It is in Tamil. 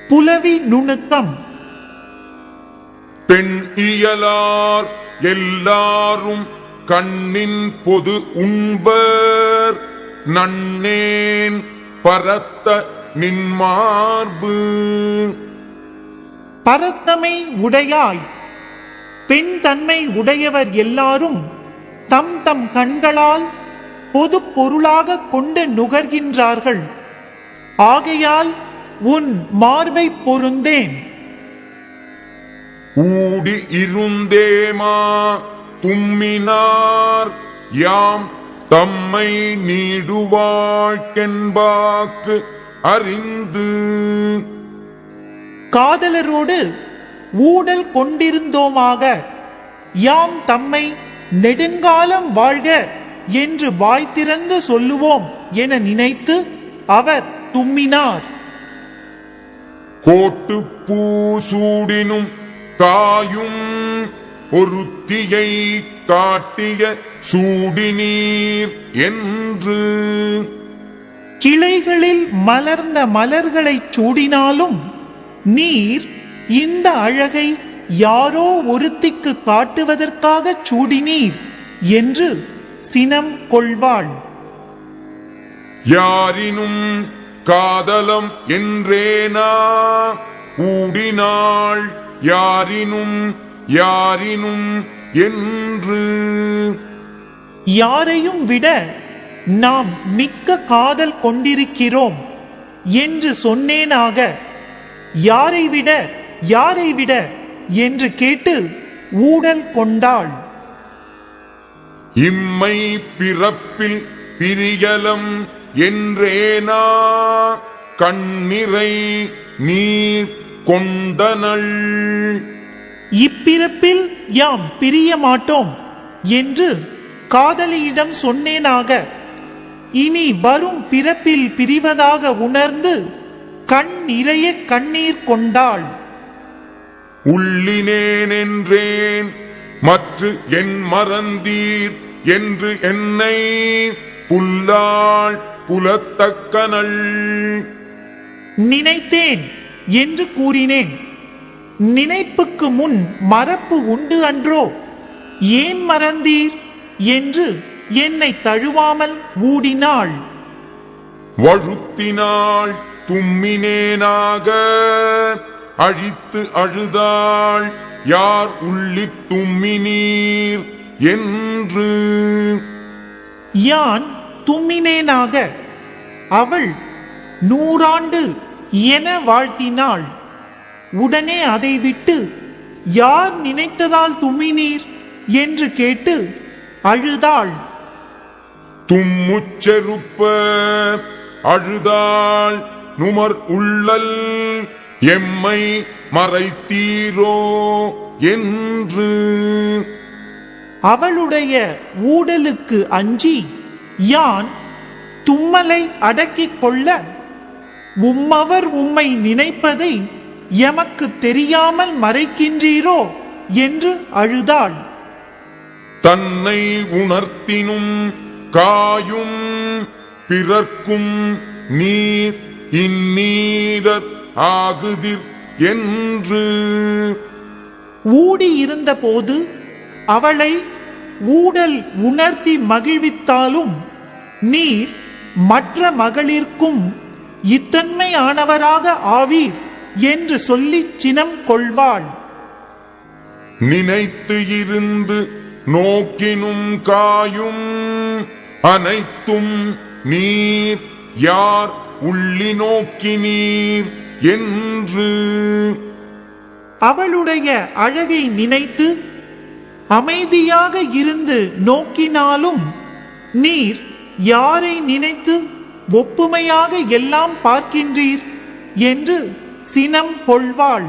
புலவி நுணுக்கம். பெண் இயலார் எல்லாரும் கண்ணின் பொது உண்பர் நன்னேன் பரத்த நின்மார்பு. பரத்தமை உடையாய் பெண் தன்மை உடையவர் எல்லாரும் தம் தம் கண்களால் பொது பொருளாக கொண்டு நுகர்கின்றார்கள். ஆகையால் உன் மார்பை பொருந்தேன். ஊடி இருந்தேமா தும்மினார் யாம் தம்மை நீடுவாழ்க்கென்பாக்கு அறிந்து. காதலரோடு ஊடல் கொண்டிருந்தோமாக யாம் தம்மை நெடுங்காலம் வாழ்க என்று வாய் திறந்து சொல்லுவோம் என நினைத்து அவர் தும்மினார். கோட்டு பூசூடினும் காயும் ஒருத்தியை காட்டிய சூடினீர் என்று. கிளைகளில் மலர்ந்த மலர்களை சூடினாலும் நீர் இந்த அழகை யாரோ ஒருத்திக்கு காட்டுவதற்காக சூடினீர் என்று சினம் கொள்வாள். யாரினும் காதலம் என்றேனா ஊடினாள் யாரினும் யாரினும் என்று. யாரையும் விட நாம் மிக்க காதல் கொண்டிருக்கிறோம் என்று சொன்னேனாக யாரை விட யாரை விட என்று கேட்டு ஊடல் கொண்டாள். இம்மை பிறப்பில் பிரியலம் என்றேனா கண்ணிறை நீர் கொண்டனள். இப்பிறப்பில் யாம் பிரிய மாட்டோம் என்று காதலியிடம் சொன்னேனாக இனி வரும் பிறப்பில் பிரிவதாக உணர்ந்து கண் நிறைய கண்ணீர் கொண்டாள். உள்ளினேன் என்றேன் மற்ற என் மறந்தீர் என்று என்னை புல்லாள் புலத்தக்கனள். நினைத்தேன் என்று கூறினேன். நினைப்புக்கு முன் மறப்பு உண்டு அன்றோ? ஏன் மறந்தீர் என்று என்னை தழுவாமல் ஊடினாள். வழுத்தினாள் தும்மினேனாக அழித்து அழுதாள் யார் உள்ளி தும்மினீர் என்று. யான் தும்மினேனாக அவள் 100 ஆண்டு என வாழ்த்தினாள். உடனே அதை விட்டு யார் நினைத்ததால் தும்மினீர் என்று கேட்டு அழுதாள். தும்முச்செருப்ப அழுதாள் நுமர் உள்ளல் எம்மை மறைத்தீரோ என்று. அவளுடைய ஊடலுக்கு அஞ்சி யான் தும்மலை அடக்கிக் கொள்ள உம்மவர் உம்மை நினைப்பதை எமக்கு தெரியாமல் மறைக்கின்றீரோ என்று அழுதாள். தன்னை உணர்த்தினும் காயும் பிறர்க்கும் நீர் இந்நீரர் ஆகுதிர் என்று. ஊடியிருந்த போது அவளை ஊடல் உணர்த்தி மகிழ்வித்தாலும் நீர் மற்ற மகளிர்க்கும் இத்தன்மையானவராக ஆவீர் என்று சொல்லி சினம் கொள்வாள். நினைத்து இருந்து நோக்கினும் காயும் அனைத்தும் நீர் யார் உள்ளி நோக்கினீர் என்று. அவளுடைய அழகை நினைத்து அமைதியாக இருந்து நோக்கினாலும் நீர் யாரை நினைத்து ஒப்புமையாக எல்லாம் பார்க்கின்றீர் என்று சினம் கொள்வாள்.